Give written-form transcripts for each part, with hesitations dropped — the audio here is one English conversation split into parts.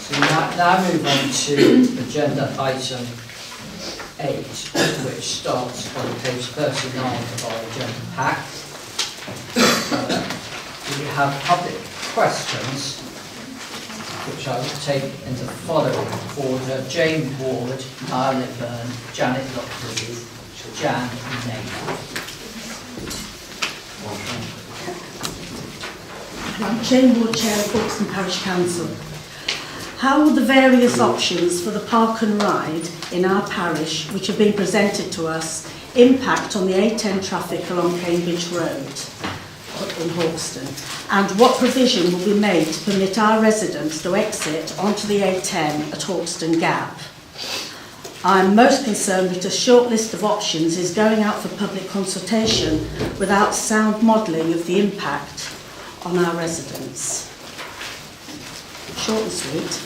So we now move on to agenda item 8, which starts on page 39 of our agenda pack. We have public questions, which I will take in the following order: Jane Ward, Niall Byrne, Janet Lockwood, Jan Naylor. I'm Jane Ward, Chair of Buxton Parish Council. How will the various options for the park and ride in our parish, which have been presented to us, impact on the A10 traffic along Cambridge Road in Hawkston? And what provision will be made to permit our residents to exit onto the A10 at Hawkston Gap? I'm most concerned that a short list of options is going out for public consultation without sound modelling of the impact on our residents. Short and sweet.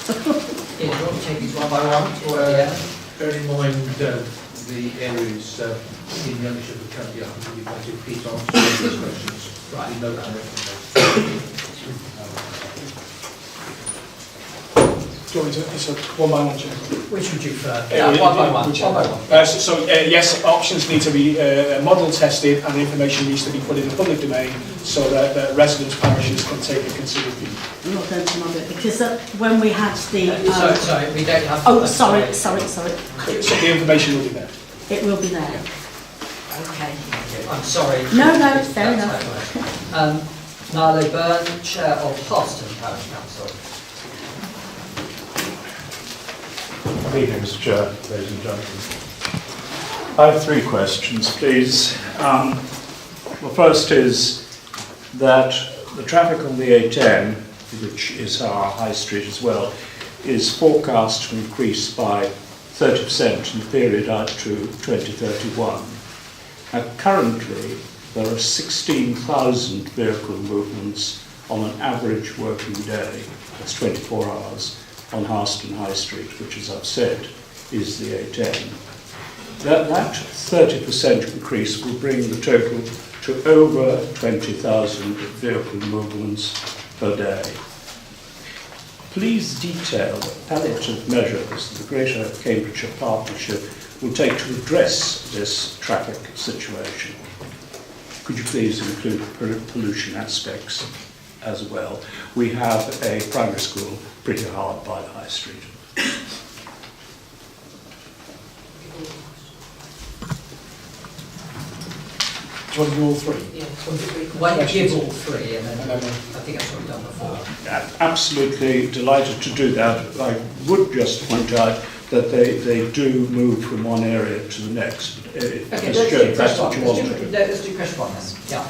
Yeah, do you want to take these one by one? Bear in mind the areas in the ownership of the county, I think you've got to Pete answer these questions. Right. You know that. Do you want me to, it's a one by one, Chair? Which would you prefer? One by one. Yes, options need to be model tested and information needs to be put in the public domain so that residents, parishes can take a considered view. I'm not going to model it because when we had the... sorry, we don't have... Oh, sorry. So the information will be there. It will be there. Yeah. Okay. I'm sorry. No, it's fair enough. Niall Byrne, Chair of Hawkston Parish Council. Good evening, Mr. Chair, ladies and gentlemen. I have 3 questions, please. The first is that the traffic on the A10, which is our high street as well, is forecast to increase by 30% in the period out to 2031. Now, currently, there are 16,000 vehicle movements on an average working day, that's 24 hours, on Hawkston High Street, which, as I've said, is the A10. That 30% increase will bring the total to over 20,000 vehicle movements per day. Please detail the palliative measures the Greater Cambridgeshire Partnership will take to address this traffic situation. Could you please include pollution aspects as well? We have a primary school pretty hard by the high street. Do you want to do all 3? Yeah. Why don't you give all 3 and then I think that's what we've done before. Absolutely delighted to do that. I would just point out that they do move from one area to the next. Okay, that's what you want to do. Let's do question 1 then.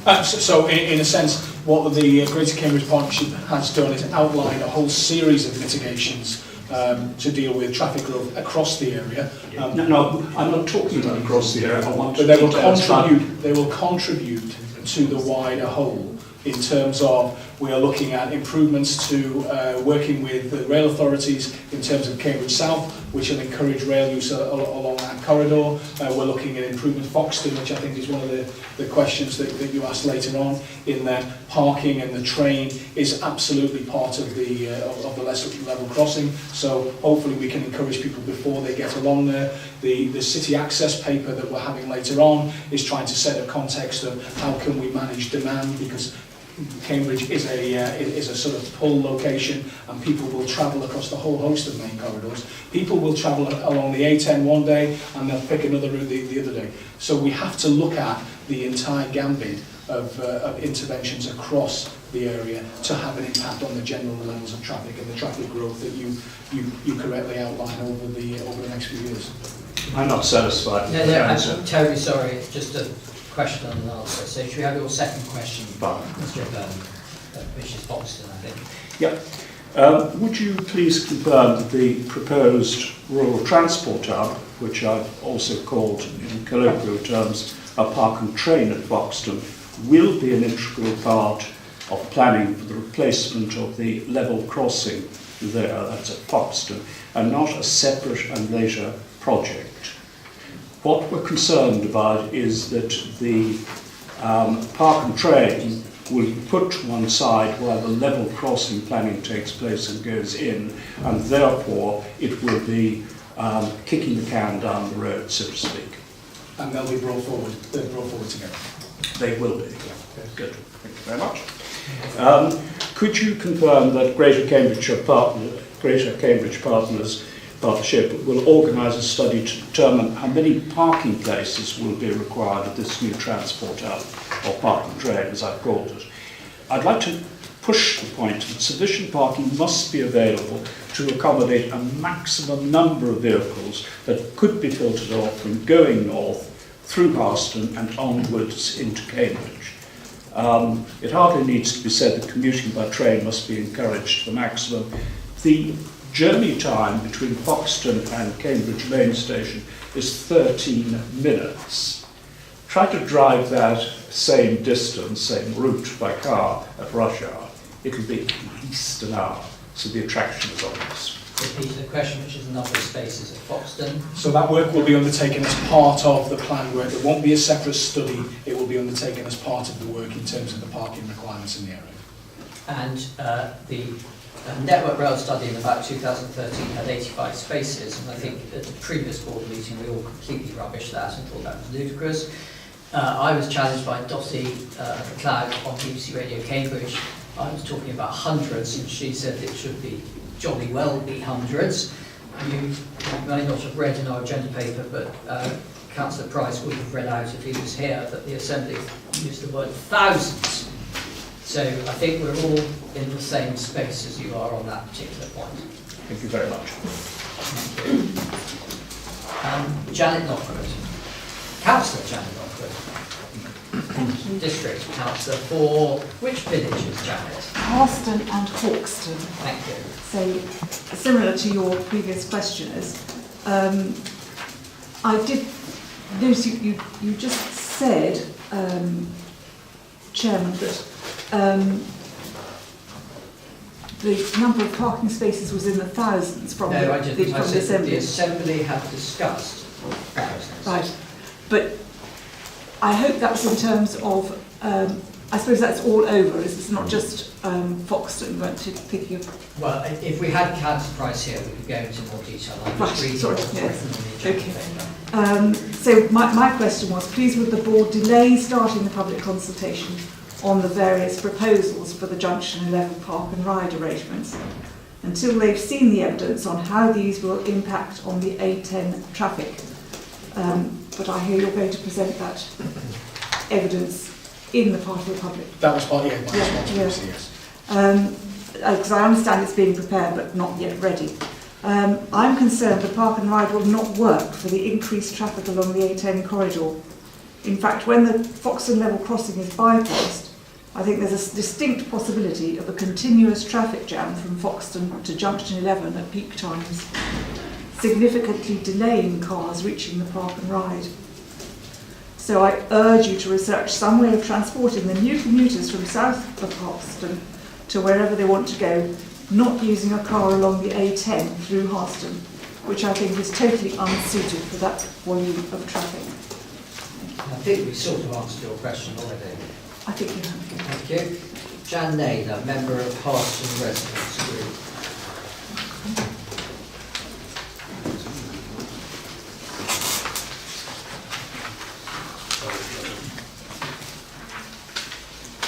Yeah. So in a sense, what the Greater Cambridge Partnership has done is outline a whole series of mitigations to deal with traffic growth across the area. No, I'm not talking about across the area. I want but they will contribute to the wider whole in terms of we are looking at improvements to working with the rail authorities in terms of Cambridge South, which will encourage rail use along that corridor. We're looking at improvement Foxton, which I think is one of the questions that you asked later on, in that parking and the train is absolutely part of the less level crossing. So hopefully we can encourage people before they get along there. The city access paper that we're having later on is trying to set a context of how can we manage demand, because Cambridge is a sort of pull location and people will travel across the whole host of main corridors. People will travel along the A10 one day and they'll pick another route the other day. So we have to look at the entire gambit of interventions across the area to have an impact on the general levels of traffic and the traffic growth that you correctly outline over the next few years. I'm not satisfied. No, I'm terribly sorry. It's just a question and an answer. So should we have your second question, Mr. Byrne, which is Foxton, I think? Yeah. Would you please confirm that the proposed rural transport hub, which I've also called in colloquial terms a park and train at Foxton, will be an integral part of planning for the replacement of the level crossing there, that's at Foxton, and not a separate and later project? What we're concerned about is that the park and train will be put to one side while the level crossing planning takes place and goes in, and therefore it will be kicking the can down the road, so to speak. And they'll be brought forward together. They will be. Good. Thank you very much. Could you confirm that Greater Cambridge Partners Partnership will organise a study to determine how many parking places will be required at this new transport hub, or park and train as I've called it? I'd like to push the point that sufficient parking must be available to accommodate a maximum number of vehicles that could be filtered off from going north through Harston and onwards into Cambridge. It hardly needs to be said that commuting by train must be encouraged to the maximum. The journey time between Foxton and Cambridge main station is 13 minutes. Try to drive that same distance, same route by car at rush hour. It'll be at least an hour, so the attraction is obvious. Repeat the question, which is the number of spaces at Foxton. So that work will be undertaken as part of the plan work. There won't be a separate study. It will be undertaken as part of the work in terms of the parking requirements in the area. And the Network Rail study in about 2013 had 85 spaces, and I think at the previous board meeting we all completely rubbished that and thought that was ludicrous. I was challenged by Dottie McLeod on BBC Radio Cambridge. I was talking about hundreds, and she said it should be jolly well be hundreds. You may not have read in our agenda paper, but Councillor Price would have read out if he was here that the Assembly used the word thousands. So I think we're all in the same space as you are on that particular point. Thank you very much. Thank you. Janet Lockwood. Councillor Janet Lockwood. Thank you. District Councillor for which villages, Janet? Harston and Hawkston. Thank you. So, similar to your previous questioners, I did notice you just said, Chairman, that the number of parking spaces was in the thousands from No, I didn't. I the said that Assembly. the Assembly had discussed thousands. Right, but I hope that's in terms of, I suppose that's all over, it's not just Foxton, weren't you thinking of? Well, if we had Councillor Price here, we could go into more detail. I'm Right, just reading sorry, what's yes. written in the agenda paper. So my question was, please would the board delay starting the public consultation on the various proposals for the Junction 11 Park and Ride arrangements until they've seen the evidence on how these will impact on the A10 traffic. But I hear you're going to present that evidence in the part of the public. That was part of my responsibility, yes. Because I understand it's being prepared but not yet ready. I'm concerned the Park and Ride will not work for the increased traffic along the A10 corridor. In fact, when the Foxton level crossing is bypassed, I think there's a distinct possibility of a continuous traffic jam from Foxton to Junction 11 at peak times, significantly delaying cars reaching the Park and Ride. So I urge you to research some way of transporting the new commuters from south of Harston to wherever they want to go, not using a car along the A10 through Harston, which I think is totally unsuited for that volume of traffic. I think we sort of answered your question already. I think you have. Thank you. Jan Naylor, member of Harston Residents Group.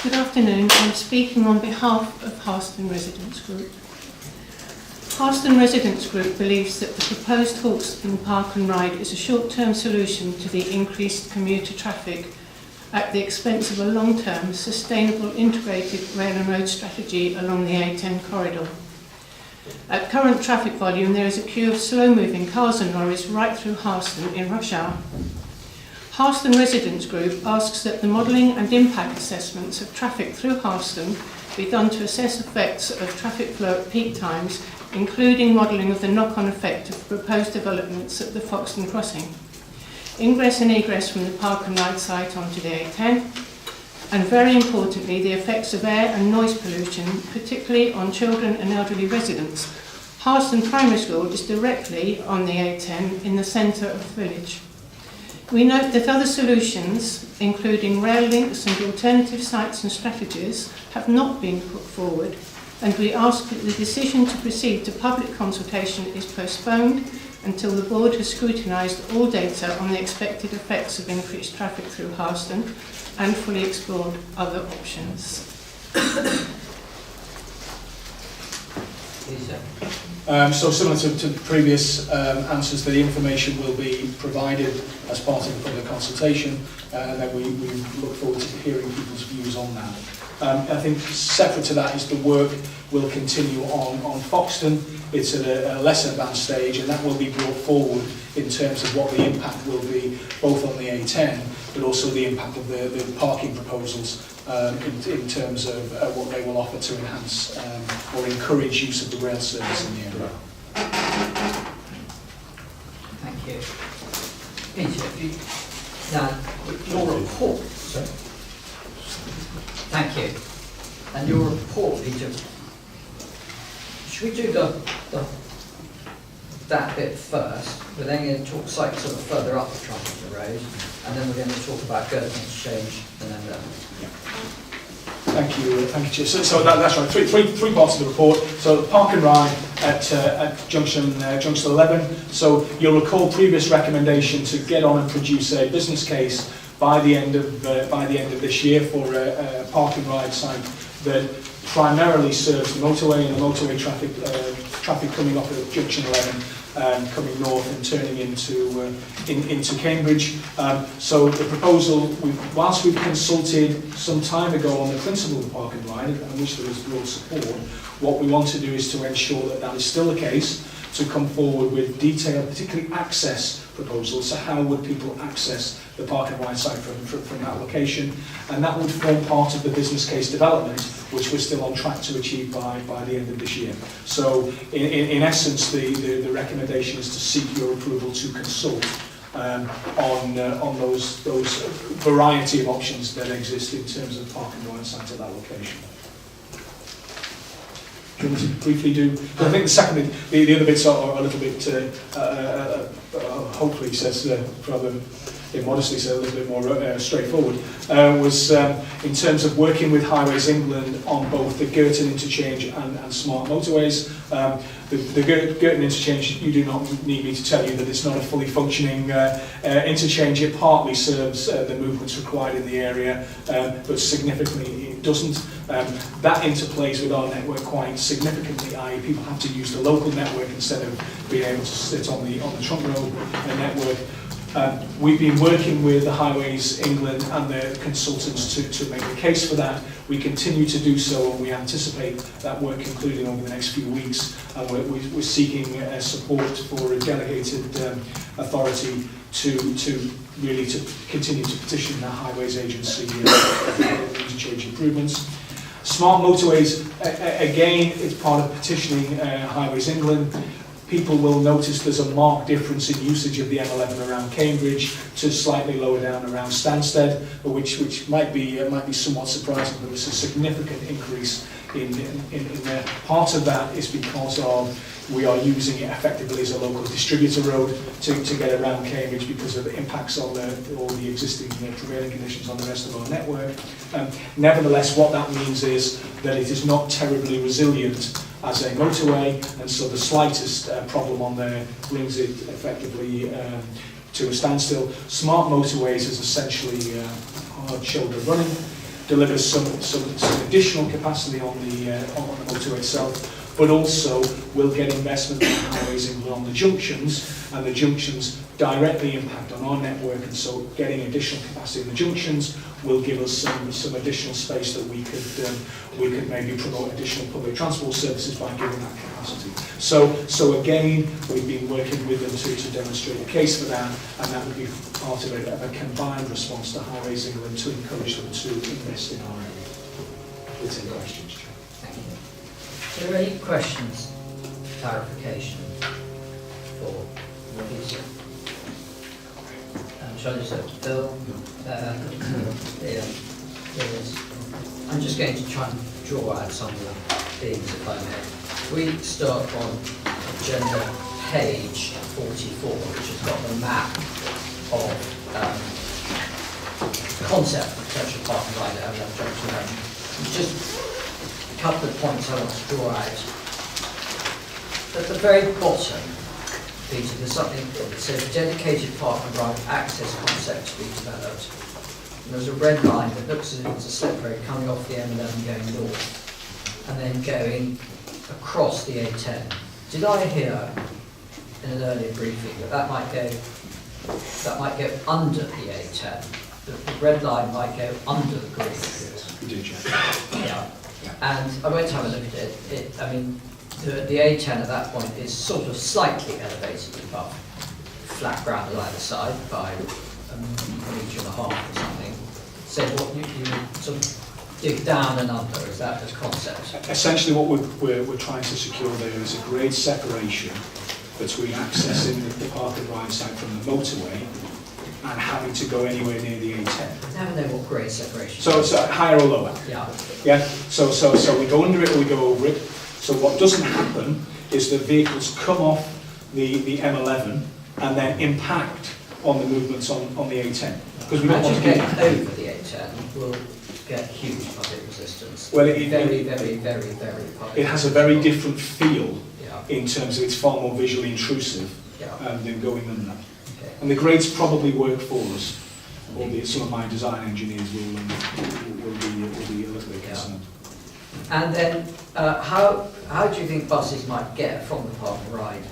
Good afternoon. I'm speaking on behalf of Harston Residents Group. Harston Residents Group believes that the proposed Hawkston Park and Ride is a short-term solution to the increased commuter traffic at the expense of a long-term, sustainable, integrated rail and road strategy along the A10 corridor. At current traffic volume, there is a queue of slow-moving cars and lorries right through Harston in rush hour. Harston Residents Group asks that the modelling and impact assessments of traffic through Harston be done to assess effects of traffic flow at peak times, including modelling of the knock-on effect of proposed developments at the Foxton crossing. Ingress and egress from the Park and Ride site onto the A10, and very importantly, the effects of air and noise pollution, particularly on children and elderly residents. Harston Primary School is directly on the A10 in the centre of the village. We note that other solutions, including rail links and alternative sites and strategies, have not been put forward, and we ask that the decision to proceed to public consultation is postponed until the board has scrutinised all data on the expected effects of increased traffic through Harston and fully explored other options. So similar to previous answers, the information will be provided as part of the public consultation, and then we look forward to hearing people's views on that. I think separate to that is the work will continue on Foxton. It's at a less advanced stage, and that will be brought forward in terms of what the impact will be, both on the A10, but also the impact of the parking proposals in terms of what they will offer to enhance or encourage use of the rail service in the area. Thank you. Peter, now, your report. Sorry. Thank you. And your report, Peter, should we do that bit first? We're then going to talk slightly sort of further up the trunk of the road, and then we're going to talk about Girton Exchange, and then Thank you, Chair. So that's right. Three parts of the report. So park and ride at junction 11. So you'll recall previous recommendation to get on and produce a business case by the end of this year for a park and ride site that primarily serves the motorway and the motorway traffic coming off of junction 11. Coming north and turning into Cambridge. So the proposal, whilst we've consulted some time ago on the principle of the park and ride, and which there is broad support, what we want to do is to ensure that that is still the case, to come forward with detailed, particularly access proposals. So how would people access the park and ride site from that location? And that would form part of the business case development, which we're still on track to achieve by the end of this year. So in essence, the recommendation is to seek your approval to consult on those variety of options that exist in terms of park and ride site at that location. Do you want me to briefly do? I think the second bit, the other bits are a little bit, hopefully says, rather immodestly said, a little bit more straightforward, was in terms of working with Highways England on both the Girton interchange and smart motorways. The Girton interchange, you do not need me to tell you that it's not a fully functioning interchange. It partly serves the movements required in the area, but significantly it doesn't. That interplays with our network quite significantly, i.e. people have to use the local network instead of being able to sit on the trunk road network. We've been working with the Highways England and their consultants to make a case for that. We continue to do so, and we anticipate that work concluding over the next few weeks. And we're seeking support for a delegated authority to continue to petition the Highways Agency for interchange improvements. Smart motorways, again, it's part of petitioning Highways England. People will notice there's a marked difference in usage of the M11 around Cambridge to slightly lower down around Stansted, which might be somewhat surprising, but there's a significant increase in there. Part of that is because we are using it effectively as a local distributor road to get around Cambridge because of the impacts on all the existing prevailing conditions on the rest of our network. Nevertheless, what that means is that it is not terribly resilient as a motorway, and so the slightest problem on there brings it effectively to a standstill. Smart motorways is essentially hard shoulder running, delivers some additional capacity on the motorway itself, but also will get investment from Highways England on the junctions, and the junctions directly impact on our network, and so getting additional capacity in the junctions will give us some additional space that we could maybe promote additional public transport services by giving that capacity. So again, we've been working with them to demonstrate a case for that, and that would be part of a combined response to Highways England to encourage them to invest in our area. It's any questions, Chair. thank you. Are there any questions, clarification for Peter? Shall I just Phil? I'm just going to try and draw out some of the themes, if I may. We start on agenda page 44, which has got the map of concept of potential park and ride at M11 junction. Just a couple of points I want to draw out. At the very bottom, Peter, there's something that says dedicated park and ride access concept to be developed. And there's a red line that looks as if it's a slip road coming off the M11 going north and then going across the A10. Did I hear in an earlier briefing that that might go under the A10? The red line might go under the green? We did, Yeah. And I went to have a look at it. I mean, the A10 at that point is sort of slightly elevated above flat ground on either side by a metre and a half or something. So what you would sort of dig down and under, is that the concept? Essentially what we're trying to secure there is a grade separation between accessing the park and ride site from the motorway and having to go anywhere near the A10. I never know what grade separation So it's higher or lower? Yeah. Yeah, so we go under it or we go over it. So what doesn't happen is the vehicles come off the M11 and then impact on the movements on the A10. Because we don't want to do getting that. over the A10 will get huge public resistance. Well, very public. It has a very different feel Yeah. in terms of it's far more visually intrusive Yeah. than going under. Okay. And the grades probably work for us, albeit some of my design engineers will be a little bit concerned. And then, how do you think buses might get from the park and ride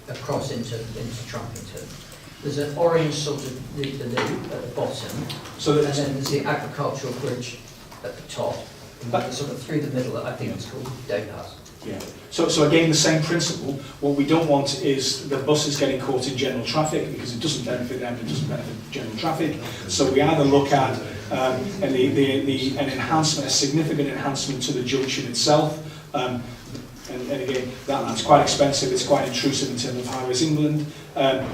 across into Trumpington? There's an orange sort of loop at the bottom, So and that then there's the agricultural bridge at the top, and sort of through the middle that I think it's called Donut. yeah. So again, the same principle. What we don't want is the buses getting caught in general traffic because it doesn't benefit them, it doesn't benefit general traffic. So we either look at an enhancement, a significant enhancement to the junction itself. And again, that's quite expensive, it's quite intrusive in terms of Highways England.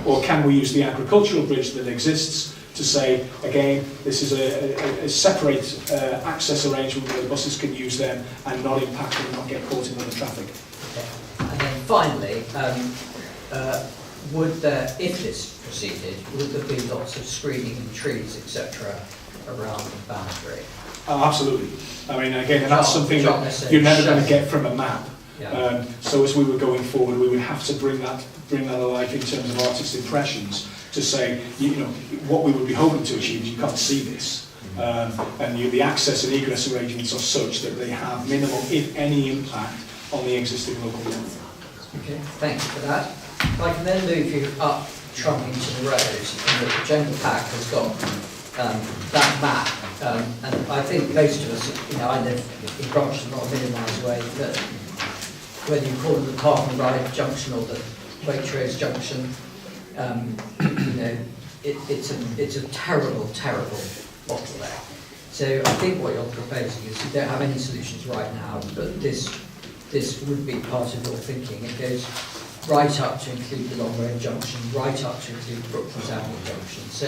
Or can we use the agricultural bridge that exists to say, again, this is a separate access arrangement where the buses can use them and not impact and not get caught in other traffic. Okay. And then finally, would there, if this proceeded, would there be lots of screening and trees, etc., around the boundary? Oh, absolutely. I mean, again, and that's something Not that necessarily you're never going shown. to get from a map. Yeah. So as we were going forward, we would have to bring that alive in terms of artist impressions to say, you know, what we would be hoping to achieve is you can't see this. And the access and egress arrangements are such that they have minimal, if any, impact on the existing local law. Okay, thank you for that. If I can then move you up Trumpington Road, and the general pack has got that map, and I think most of us, you know, I live in Brompton, not a million miles away, that whether you call it the Park and Ride Junction or the Waitrose Junction, you know, it's a terrible bottleneck. So I think what you're proposing is you don't have any solutions right now, but this would be part of your thinking. It goes right up to include the Long Road Junction, right up to include Brooklands Avenue Junction. So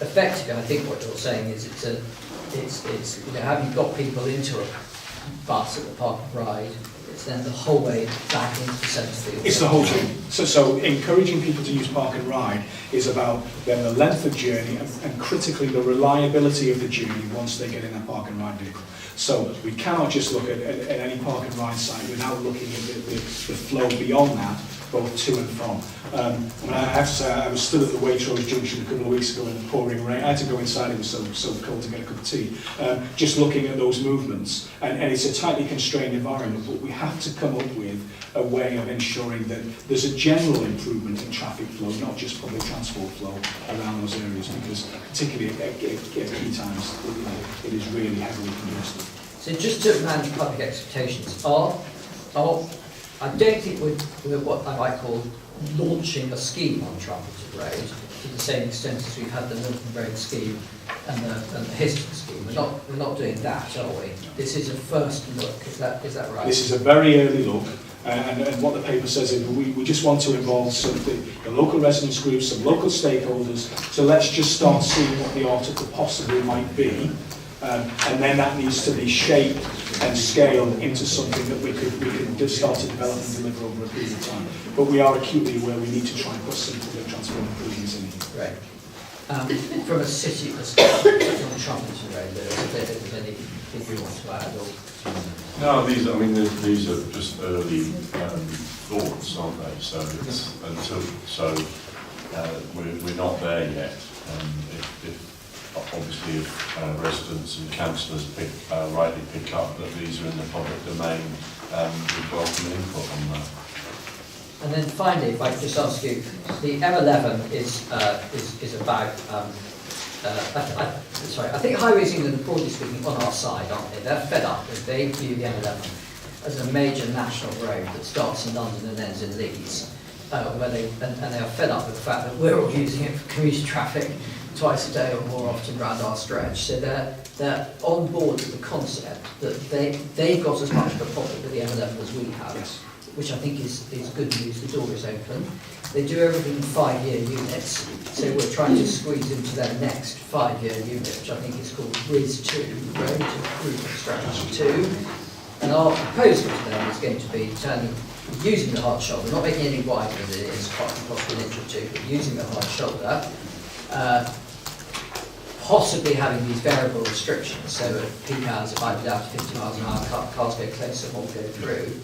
effectively, I think what you're saying is it's you know, have you got people into a bus at the Park and Ride? It's then the whole way back into the centre field. It's the whole journey. So encouraging people to use Park and Ride is about then the length of journey and critically the reliability of the journey once they get in that Park and Ride vehicle. So we cannot just look at any Park and Ride site without looking at the flow beyond that, both to and from. I mean, I have to say, I was stood at the Waitrose Junction a couple of weeks ago in the pouring rain. I had to go inside, it was so cold to get a cup of tea. Just looking at those movements, and it's a tightly constrained environment, but we have to come up with a way of ensuring that there's a general improvement in traffic flow, not just public transport flow around those areas, because particularly at key times, you know, it is really heavily congested. So just to manage public expectations, I don't think we're what I might call launching a scheme on Trumpington Road to the same extent as we've had the Milton Road scheme and the Histon scheme. We're not doing that, are we? This is a first look. Is that right? This is a very early look. And what the paper says is we just want to involve some of the local residents groups, some local stakeholders. So let's just start seeing what the art of the possible might be. And then that needs to be shaped and scale into something that we could start to develop and deliver over a period of time. But we are acutely aware we need to try and put some public transport improvements in here. Right. From a city perspective, on Trumpton Road, if there's anything you want to add or... No, these are just early thoughts, aren't they? So it's we're not there yet. If residents and councillors rightly pick up that these are in the public domain, we welcome input on that. And then finally, if I could just ask you, the M11 is about. I think Highways England, broadly speaking, on our side, aren't they? They're fed up because they view the M11 as a major national road that starts in London and ends in Leeds, where they are fed up with the fact that we're all using it for commuter traffic twice a day or more often around our stretch. So they're on board with the concept that they've got as much of a problem with the M11 as we have, yes. Which I think is good news. The door is open. They do everything in 5-year units, so we're trying to squeeze into their next 5-year unit, which I think is called RIS2, Road Improvement Strategy 2. And our proposal to them is going to be using the hard shoulder, not making it any wider than it is, possibly an inch or two, but using the hard shoulder, possibly having these variable restrictions, so at peak hours, if I be down to 50 miles an hour, cars go closer, won't go through.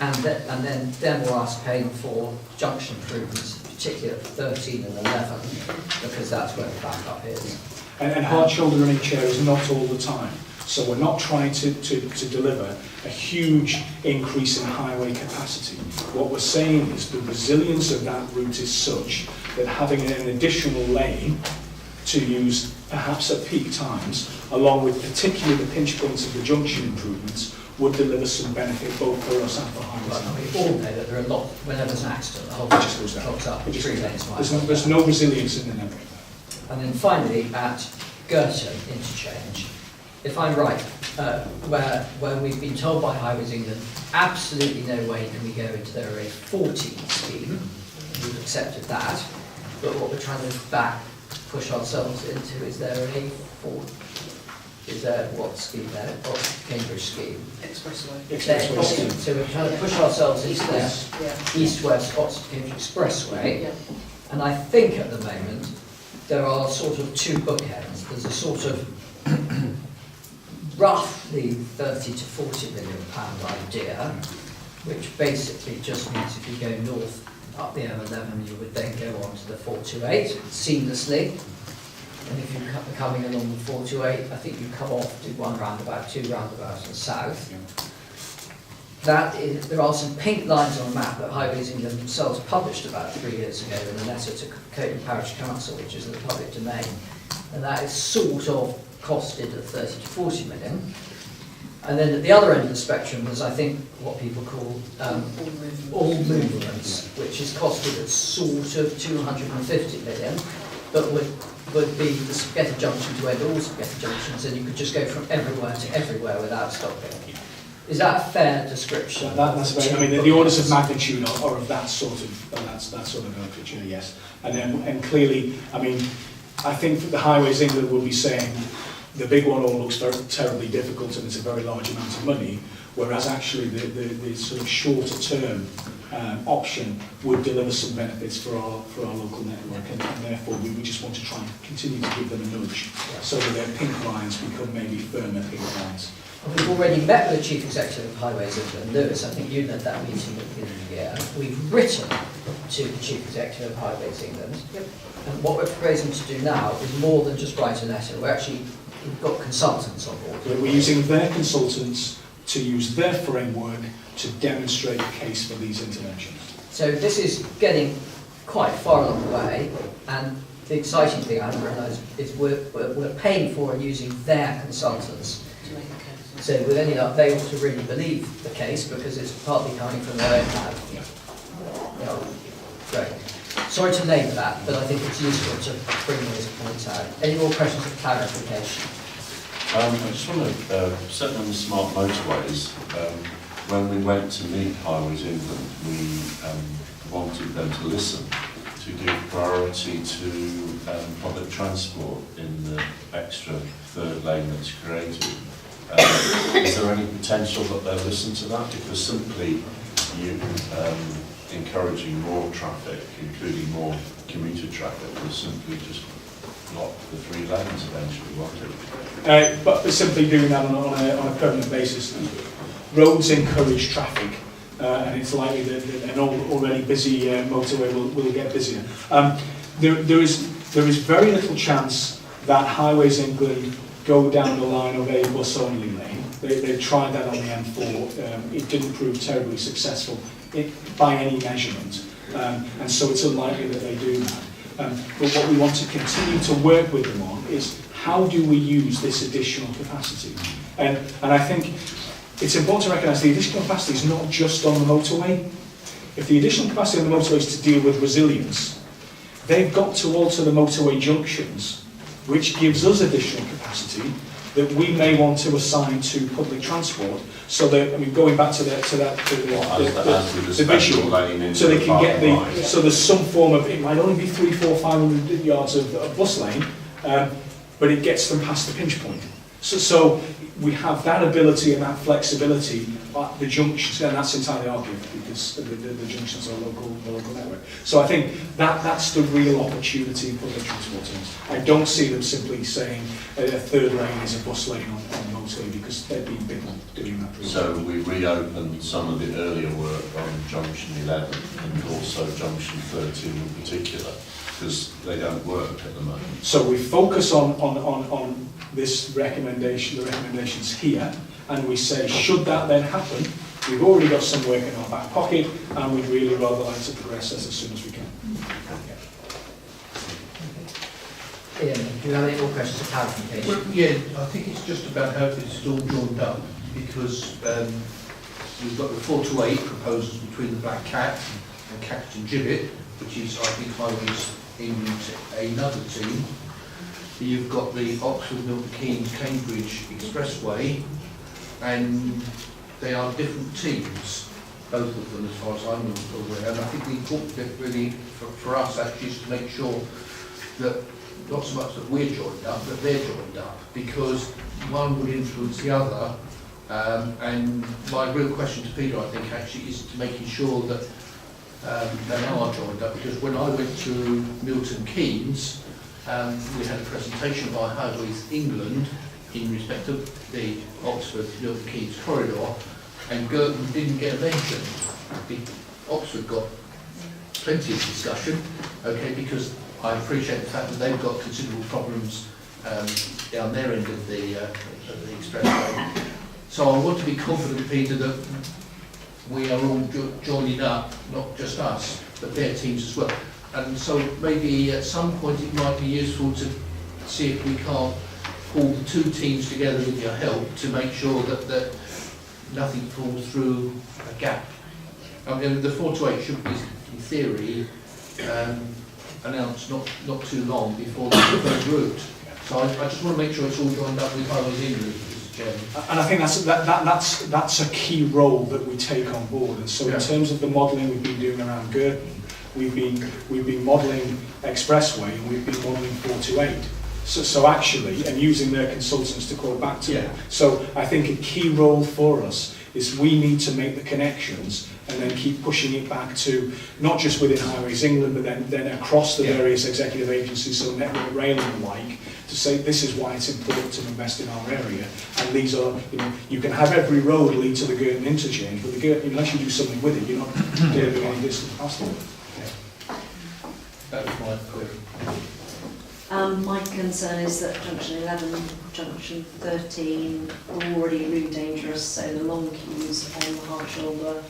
And then we'll ask paying for junction improvements, particularly at 13 and 11, because that's where the backup is. And hard shoulder in each area is not all the time. So we're not trying to deliver a huge increase in highway capacity. What we're saying is the resilience of that route is such that having an additional lane to use perhaps at peak times, along with particularly the pinch points of the junction improvements, would deliver some benefit both for us and for highways. Well, we all know that there are a lot, whenever there's an accident, the whole thing just goes down. clogs up, It 3 lanes wide. There's no resilience in the network. And then finally, at Girton interchange, if I'm right, where we've been told by Highways England, absolutely no way can we go into their A14 scheme, we've accepted that, but what we're trying to push ourselves into is their A4. Is there what scheme there? What Cambridge scheme? Expressway. Scheme. So we're trying to push ourselves into their east-west Oxford Cambridge Expressway. Yeah. And I think at the moment there are sort of two bookends. There's a sort of roughly 30 to 40 million pound idea, which basically just means if you go north up the M11, you would then go on to the 428 seamlessly. And if you're coming along the 428, I think you come off, do one roundabout, 2 roundabouts and south. There are some pink lines on a map that Highways England themselves published about 3 years ago in a letter to Coton Parish Council, which is in the public domain. And that is sort of costed at 30 to 40 million. And then at the other end of the spectrum was, I think, what people call all movements, which is costed at sort of 250 million, but would be the spaghetti junction to end all spaghetti junctions, and you could just go from everywhere to everywhere without stopping. Is that a fair description? That's very, I mean, the orders of magnitude are of that sort of picture, yes. And clearly, I mean, I think that the Highways England will be saying the big one all looks very terribly difficult and it's a very large amount of money, whereas actually the sort of shorter term option would deliver some benefits for our local network, and therefore we just want to try and continue to give them a nudge so that their pink lines become maybe firmer pink lines. We've already met with the Chief Executive of Highways England, Lewis. I think you led that meeting at the beginning of the year. We've written to the Chief Executive of Highways England, and what we're proposing to do now is more than just write a letter. We've got consultants on board. We're using their consultants to use their framework to demonstrate the case for these interventions. So this is getting quite far along the way, and the exciting thing I haven't realised is we're paying for and using their consultants. So with any luck, they ought to really believe the case because it's partly coming from their own mouth. Yeah. Great. Sorry to labour that, but I think it's useful to bring those points out. Any more questions of clarification? I just want to set on the smart motorways. When we went to meet Highways England, we wanted them to listen, to give priority to public transport in the extra third lane that's created. Is there any potential that they'll listen to that? Because simply you encouraging more traffic, including more commuter traffic, will simply just block the 3 lanes eventually, won't it? But simply doing that on a permanent basis. Roads encourage traffic, and it's likely that an already busy motorway will get busier. There is very little chance that Highways England go down the line of a bus-only lane. They tried that on the M4. It didn't prove terribly successful by any measurement, and so it's unlikely that they do that. But what we want to continue to work with them on is how do we use this additional capacity? And I think it's important to recognise the additional capacity is not just on the motorway. If the additional capacity on the motorway is to deal with resilience, they've got to alter the motorway junctions, which gives us additional capacity that we may want to assign to public transport. So that, I mean, going back to the visual, so they can get the, so there's some form of, it might only be 300, 400, 500 yards of bus lane, but it gets them past the pinch point. So we have that ability and that flexibility at the junctions, and that's entirely arguable because the junctions are the local network. So I think that's the real opportunity in public transport terms. I don't see them simply saying a 3rd lane is a bus lane on the motorway, because they've been big on doing that. So we reopened some of the earlier work on junction 11 and also junction 13 in particular, because they don't work at the moment. So we focus on this recommendation, the recommendations here, and we say, should that then happen, we've already got some work in our back pocket, and we'd really rather like to progress as soon as we can. Ian, do you have any more questions of clarification? Well, yeah, I think it's just about how it's all joined up, because we've got the 4 to 8 proposals between the Black Cat and Captain Gibbet, which is, I think, Highways in another team. You've got the Oxford, Milton Keynes, Cambridge Expressway, and they are different teams, both of them, as far as I'm aware. And I think the important bit really for us actually is to make sure that not so much that we're joined up, but they're joined up, because one would influence the other. And my real question to Peter, I think, actually is to making sure that they are joined up, because when I went to Milton Keynes, we had a presentation by Highways England in respect of the Oxford-Milton Keynes corridor, and Girton didn't get mentioned. Oxford got plenty of discussion, okay, because I appreciate the fact that they've got considerable problems down their end of the expressway. So I want to be confident, Peter, that we are all joining up, not just us, but their teams as well. And so maybe at some point it might be useful to see if we can't pull the 2 teams together with your help to make sure that nothing falls through a gap. I mean, the 4 to 8 should be, in theory, announced not too long before the third route. So I just want to make sure it's all joined up with Highways England, Mr. Chairman. And I think that's a key role that we take on board. And so in terms of the modelling we've been doing around Girton, we've been modelling Expressway, and we've been modelling 4 to 8. So actually, and using their consultants to call back to them. So I think a key role for us is we need to make the connections and then keep pushing it back to not just within Highways England, but then across the various executive agencies, so Network Rail and the like, to say this is why it's important to invest in our area. And these are, you can have every road lead to the Girton interchange, but the Girton, unless you do something with it, you're not delivering any distance past it. That was my query. My concern is that junction 11, junction 13 are already really dangerous, so the long queues on the hard shoulder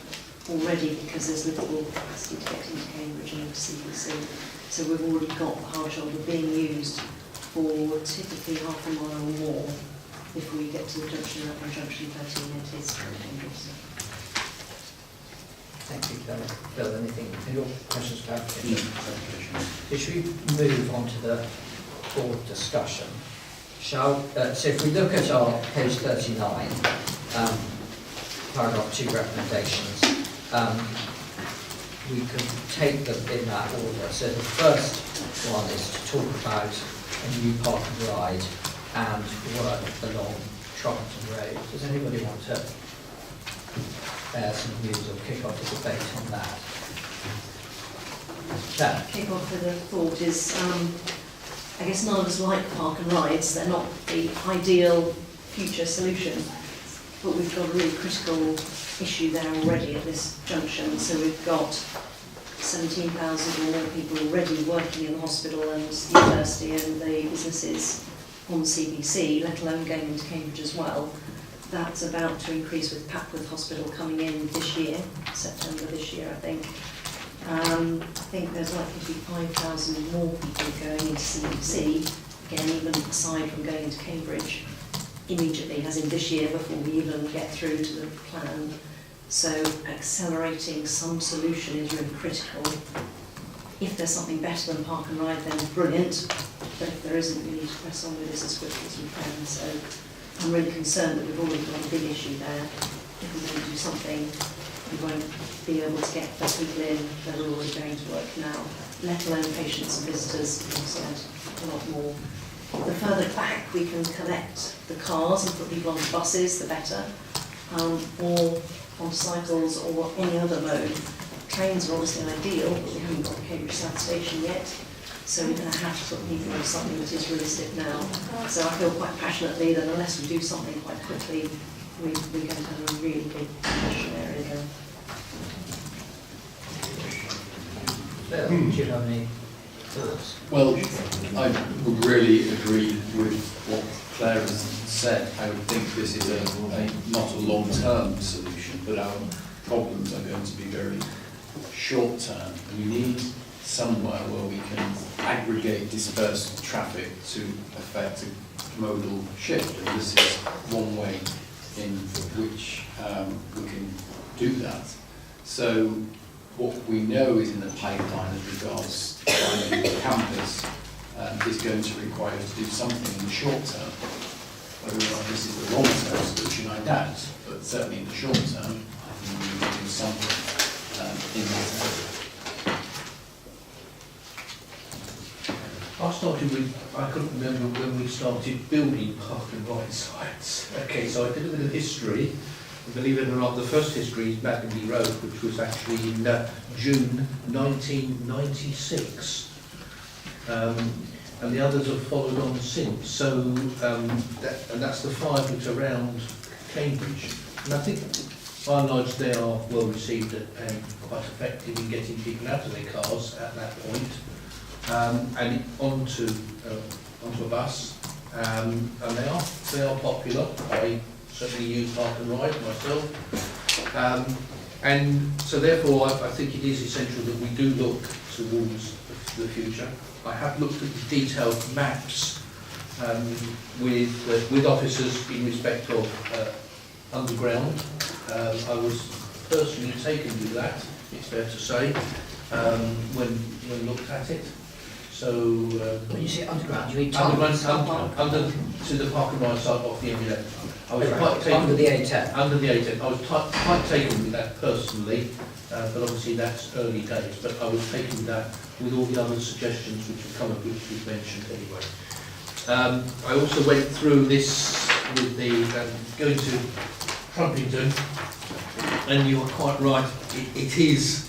already, because there's little capacity to get into Cambridge and into CPC. So we've already got the hard shoulder being used for typically half a mile or more. If we get to the junction 11, junction 13, it is very dangerous. Thank you, Bill. Anything? Any questions, clarification? Should we move on to the board discussion? So if we look at our page 39, paragraph 2 recommendations, we can take them in that order. So the first one is to talk about a new park and ride and work along Trompton Road. Does anybody want to bear some views or kick off a debate on that? Dan? Kick off with a thought is, I guess none of us like park and rides. They're not the ideal future solution, but we've got a really critical issue there already at this junction. So we've got 17,000 or more people already working in the hospital and the university and the businesses on CBC, let alone going into Cambridge as well. That's about to increase with Papworth Hospital coming in this year, September this year, I think. I think there's likely to be 5,000 more people going into CBC, again, even aside from going into Cambridge immediately, as in this year, before we even get through to the plan. So accelerating some solution is really critical. If there's something better than park and ride, then brilliant. But if there isn't, we need to press on with this as quickly as we can. So I'm really concerned that we've already got a big issue there. If we don't do something, we won't be able to get the people in that are already going to work now, let alone patients and visitors, as I said, a lot more. The further back we can collect the cars and put people on buses, the better, or on cycles or any other mode. Trains are obviously ideal, but we haven't got the Cambridge South Station yet, so we're going to have to put people on something that is realistic now. So I feel quite passionately that unless we do something quite quickly, we're going to have a really big congestion area there. Bill, do you have any thoughts? Well, I would really agree with what Claire has said. I would think this is not a long-term solution, but our problems are going to be very short-term. We need somewhere where we can aggregate dispersed traffic to affect a modal shift, and this is one way in which we can do that. So what we know is in the pipeline as regards finding the campus is going to require us to do something in the short term. Whether or not this is the long-term solution, I doubt, but certainly in the short term, I think we need to do something in that area. I couldn't remember when we started building park and ride sites. Okay, so I did a bit of history. Believe it or not, the first history is Maddenby Road, which was actually in June 1996. And the others have followed on since. So, and that's the 5 which are around Cambridge. And I think by and large they are well received and quite effective in getting people out of their cars at that point. And onto a bus, and they are popular. I certainly use park and ride myself, and so therefore I think it is essential that we do look towards the future. I have looked at the detailed maps with officers in respect of underground. I was personally taken with that, it's fair to say, when looked at it. So when you say underground, you mean underground, tunnels? under to the park and ride side off the M11. I was Right. quite taken Under the A10. Under the A10. I was quite taken with that personally, but obviously that's early days. But I was taken with that with all the other suggestions which have come up, which we've mentioned anyway. I also went through this with the going to Trumpington, and you are quite right. It is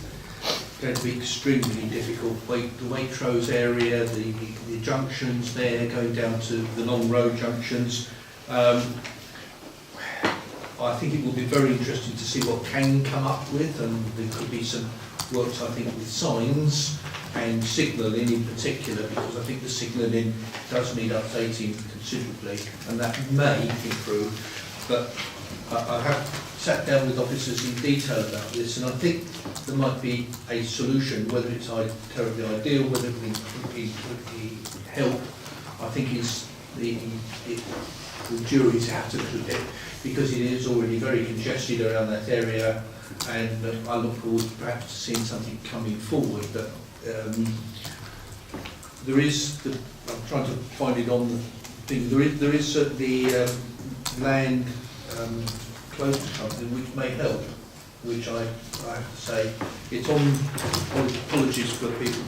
going to be extremely difficult. The Waitrose area, the junctions there, going down to the long road junctions. I think it will be very interesting to see what can come up with, and there could be some works, I think, with signs and signalling in particular, because I think the signalling does need updating considerably, and that may improve. But I have sat down with officers in detail about this, and I think there might be a solution. Whether it's terribly ideal, whether it would help, I think is the jury's out a little bit, because it is already very congested around that area, and I look forward perhaps to seeing something coming forward. But there is, I'm trying to find it on the thing, there is certainly land close to something which may help, which I have to say, it's on, apologies for people,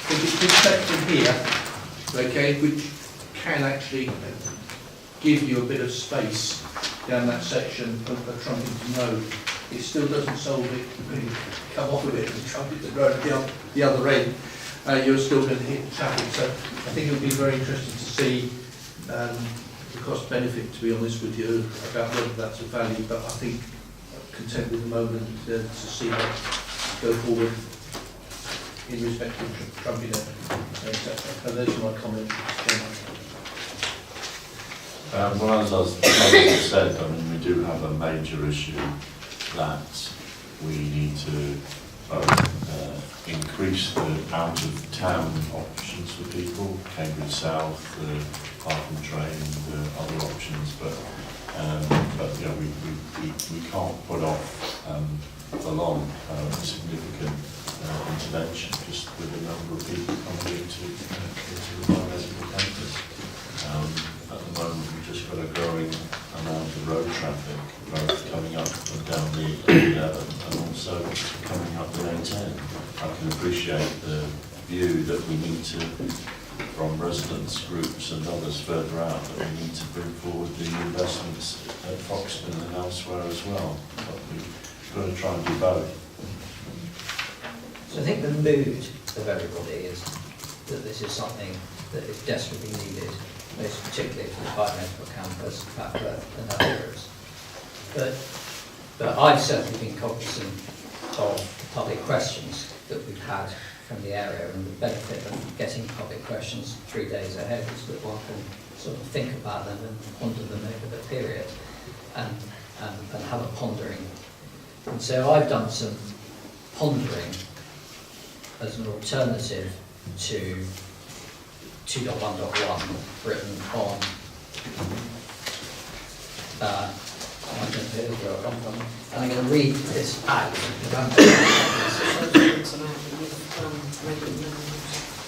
but it's this section here, okay, which can actually give you a bit of space down that section of Trumpington Road, it still doesn't solve it when you come off of it and Trumpington Road at the other end. You're still going to hit the traffic. So I think it would be very interesting to see the cost benefit, to be honest with you, about whether that's a value. But I think I'm content with the moment to see that go forward in respect of Trumpington. And those are my comments. Well, as I said, I mean, we do have a major issue that we need to both increase the out-of-town options for people, Cambridge South, the Carpen train, the other options, but you know, we can't put off for long a significant intervention just with the number of people coming into the biological campus. At the moment, we've just got a growing amount of road traffic, both coming up and down the A11 and also coming up the A10. I can appreciate the view that we need to, from residents, groups and others further out, that we need to bring forward the investments at Foxton and elsewhere as well. But we've got to try and do both. So I think the mood of everybody is that this is something that is desperately needed, most particularly for the biomedical campus, Papworth and others. But I've certainly been cognizant of public questions that we've had from the area, and the benefit of getting public questions 3 days ahead is that one can sort of think about them and ponder them over the period and have a pondering. And so I've done some pondering as an alternative to 2.1.1 written on I don't know where it comes from. And I'm going to read this out.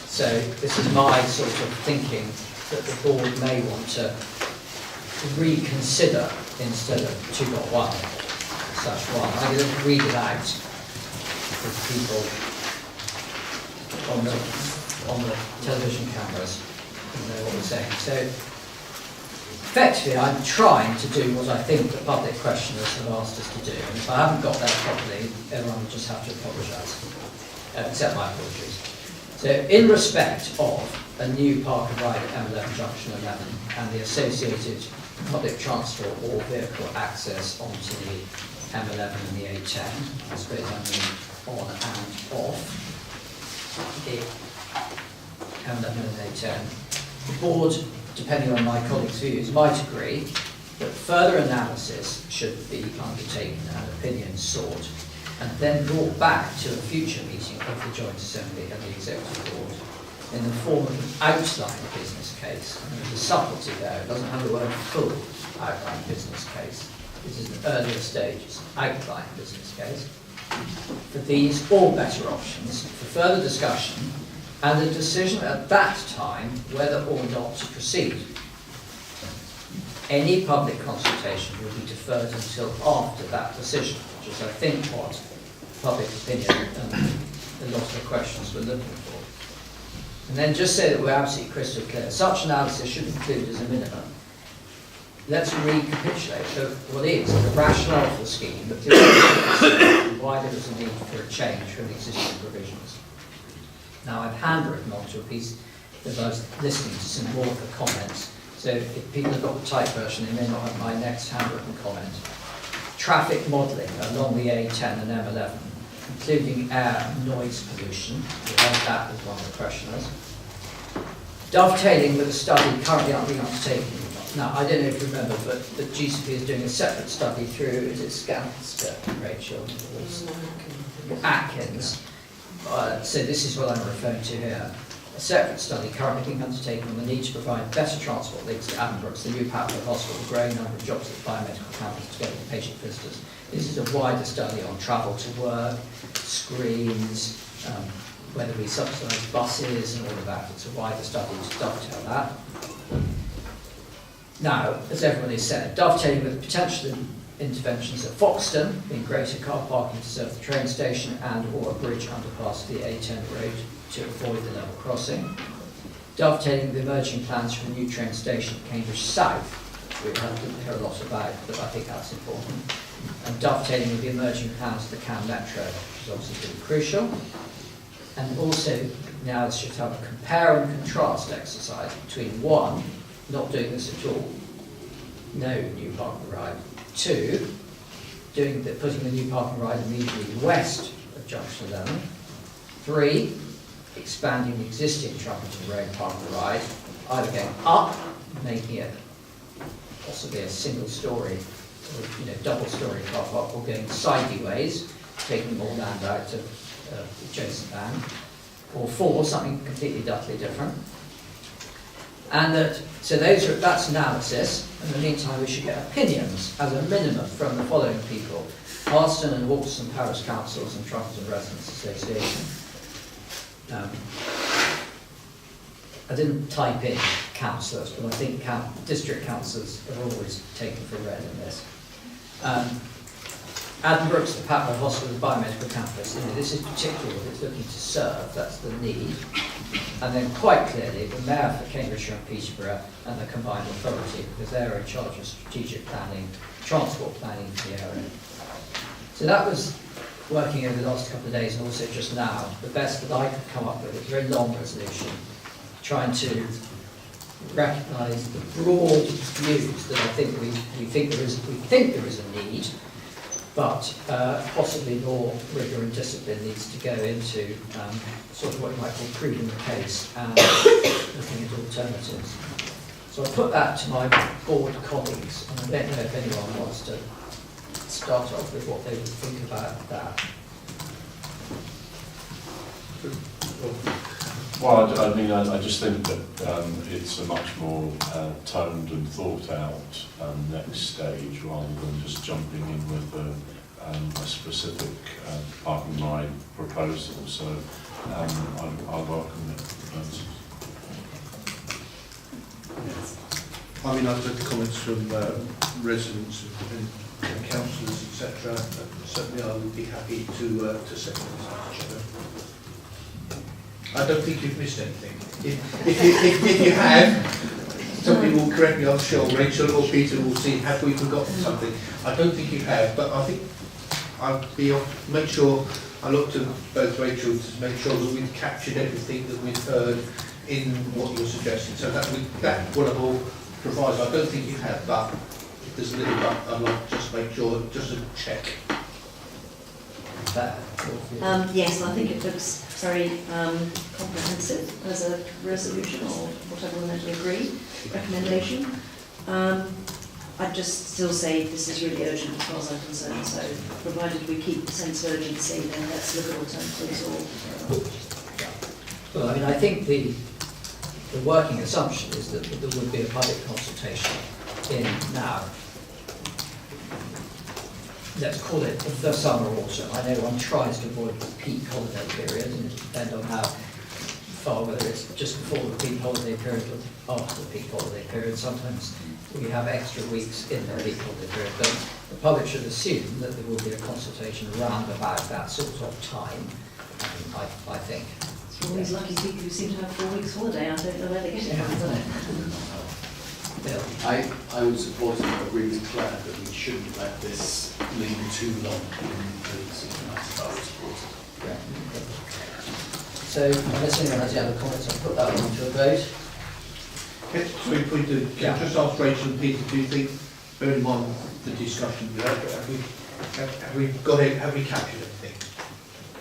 So this is my sort of thinking that the board may want to reconsider instead of 2.1/1. I'm going to read it out for people on the television cameras and know what we're saying. So effectively, I'm trying to do what I think the public questioners have asked us to do. And if I haven't got that properly, everyone will just have to apologise. Accept my apologies. So in respect of a new park and ride at M11 Junction 11 and the associated public transport or vehicle access onto the M11 and the A10, I suppose I mean on and off the M11 and A10, the board, depending on my colleagues' views, might agree that further analysis should be undertaken and opinions sought, and then brought back to a future meeting of the Joint Assembly and the Executive Board in the form of an outline business case. And there's a subtlety there, it doesn't have the word full outline business case. This is an earlier stage, it's an outline business case. For these or better options, for further discussion, and a decision at that time whether or not to proceed. Any public consultation will be deferred until after that decision, which is, I think, what public opinion and a lot of the questions were looking for. And then just say that we're absolutely crystal clear. Such analysis should include as a minimum. Let's recapitulate what is the rationale for the scheme, but why there is a need for a change from the existing provisions. Now, I've handwritten onto a piece that I was listening to some more of the comments. So if people have got the type version, they may not have my next handwritten comment. Traffic modelling along the A10 and M11, including air and noise pollution. We heard that as one of the questioners. Dovetailing with a study currently being undertaken. Now, I don't know if you remember, but the GCP is doing a separate study through, is it Skanska, Rachel? Atkins. So this is what I'm referring to here. A separate study currently being undertaken on the need to provide better transport links to Addenbrooke's, the new Papworth Hospital, the growing number of jobs at the biomedical campus together with patient visitors. This is a wider study on travel to work, screens, whether we subsidise buses and all of that. It's a wider study to dovetail that. Now, as everybody said, dovetailing with potential interventions at Foxton, being greater car parking to serve the train station and or a bridge underpass the A10 road to avoid the level crossing. Dovetailing with the emerging plans for a new train station at Cambridge South we didn't hear a lot about, but I think that's important. And dovetailing with the emerging plans of the CAM Metro, which is obviously really crucial. And also, now should have a compare and contrast exercise between 1, not doing this at all, no new park and ride. 2, putting the new park and ride immediately west of Junction 11. 3, expanding the existing Trumpeton Road park and ride, either going up, making it possibly a single story, or double story car park, or going sideways, taking more land out of the adjacent land. Or 4, something completely utterly different. And that's analysis. In the meantime, we should get opinions, as a minimum, from the following people: Marston and Hawkeston Parish Councils and Trumpeton Residents Association. I didn't type in councillors, but I think district councillors are always taken for read in this. Adam Brooks, the Patmore Hospital Biomedical Campus, this is particularly what it's looking to serve, that's the need. And then quite clearly, the Mayor for Cambridgeshire and Peterborough and the combined authority, because they're in charge of strategic planning, transport planning for the area. So that was working over the last couple of days, and also just now, the best that I could come up with. It's a very long resolution, trying to recognise the broad views that I think we think there is a need, but possibly more rigour and discipline needs to go into sort of what you might call proving the case and looking at alternatives. So I'll put that to my board colleagues, and I don't know if anyone wants to start off with what they would think about that. Well, I mean, I just think that it's a much more toned and thought out next stage, rather than just jumping in with a specific park and ride proposal. So I welcome it. I mean, I've heard comments from residents and councillors, etc. Certainly, I would be happy to second this. I don't think you've missed anything. If you have, somebody will correct me, I'm sure. Rachel or Peter will see, have we forgotten something? I don't think you have, but I think make sure I look to both Rachel to make sure that we've captured everything that we've heard in what you're suggesting. So that what I will provide. I don't think you have, but if there's a little but, I'd like to just make sure, just a check. Yes, I think it looks very comprehensive as a resolution, or whatever we're meant to agree, recommendation. I'd just still say this is really urgent as far as I'm concerned, so provided we keep the sense of urgency, then let's look at alternatives or... Well, I mean, I think the working assumption is that there would be a public consultation in now, let's call it the summer autumn. I know one tries to avoid the peak holiday period, and it depends on how far, whether it's just before the peak holiday period or after the peak holiday period. Sometimes we have extra weeks in the peak holiday period, but the public should assume that there will be a consultation around about that sort of time, I think. It's all these lucky people who seem to have 4 weeks holiday. I don't know where they get it from. I would support and agree with Claire that we shouldn't let this linger too long in the systematic report. So, unless anyone has any other comments, I'll put that one to a vote. Okay, so if we do, can I just ask Rachel and Peter, do you think, bearing in mind the discussion we had, have we got it, have we captured everything?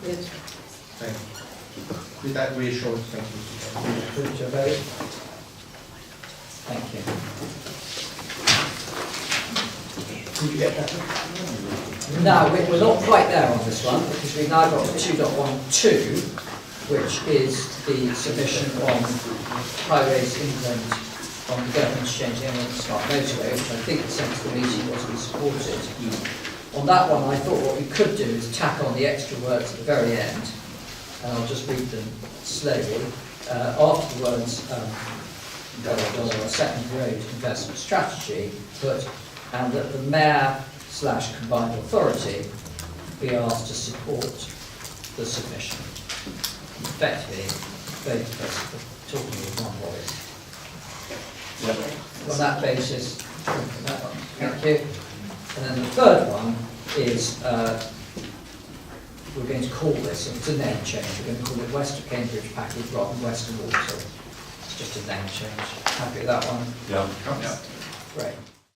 Yes. Thank you. With that reassurance, thank you, Mr. Chairman. Put it to a vote. Thank you. Did you get that? No, we're not quite there on this one, because we've now got 2.12, which is the submission on Highways England on the government's changing England smart motorway, which I think the sense of the meeting was we supported. On that one, I thought what we could do is tack on the extra words at the very end, and I'll just read them slowly. After the words, a second road investment strategy, and that the Mayor/combined authority be asked to support the submission. Effectively, both of us are talking with one voice. On that basis, Thank you. And then the third one is, we're going to call this, it's a name change, we're going to call it West Cambridge Package rather than Western Water. It's just a name change. Happy with that one? Yeah. Yeah. Great.